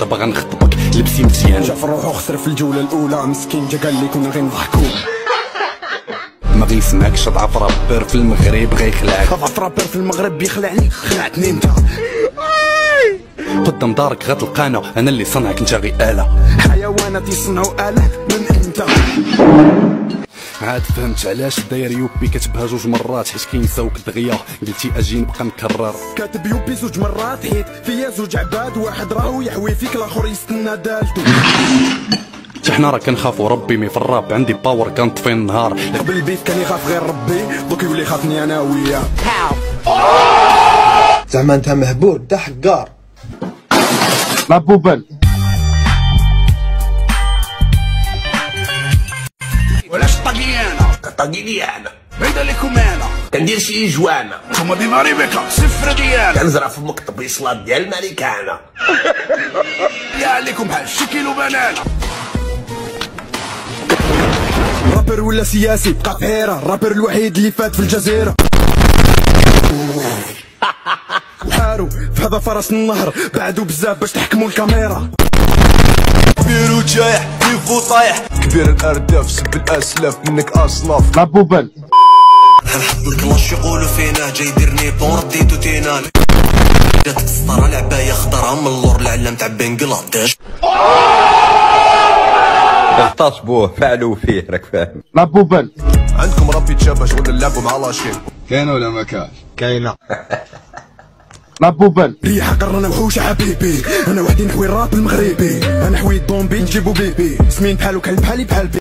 دابا غنخطبك لبسي مزيان. جعفر روحو خسر في الجولة الأولى، مسكين جا قال لي كنا غنضحكو. ما غيسمعكش ضعف رابر في المغرب غيخلعك. ضعف رابر في المغرب بيخلعني، خلعتني انت. قدام دارك غتلقانا، انا اللي صنعك انت غي آلة. حيوانات يصنعوا آلات من انت. عاد فهمت علاش داير يوبي كتبها جوج مرات، حيت كينساوك دغيا قلتي اجي نبقى نكرر. كاتب يوبي زوج مرات حيت فيا زوج عباد، واحد راهو يحوي فيك الاخر يستنى دالتو. حتى حنا راه كنخافو ربي، مي في الراب عندي باور كنطفي النهار. قبل البيت كان يخاف غير ربي، دوك يولي خافني انا وياه. زعما انت مهبول دا حقار مبوبل. ولاش طاقيني انا بعيد عليكم انا كندير شي جوانا، نتوما دي مغربكا صفر ديالنا، كنزرع في مكتب يصلات ديال الماريكانا. يا عليكم بحال شي كيلو بنانا. رابر ولا سياسي بقى في حيرة، الرابر الوحيد اللي فات في الجزيرة. وحارو في هذا فرس النهر، بعدو بزاف باش تحكموا الكاميرا. كبير وجايح كيفو طايح، كبير الارداف سب الاسلاف منك اصلاف. مبوبل. غنحط لك لاش يقولوا فينا جاي يديرني بون رديتو تينا. جاتك السطرة العباية خضرا من اللور العلم تاع بنجلاديش. اغتصبوه فعلوا فيه راك فاهم. مبوبل. عندكم ربي تشابه شغل نلعبوا مع لاشين. كاينه ولا ما كاش؟ كاينه. مبوبل. ريحة قرنا وحوش حبيبي، انا وحدي نحوي الراب المغربي، انا حوي الدومبي نجيبو بيبي، سمين بحالو كلب بحالي بحال بي.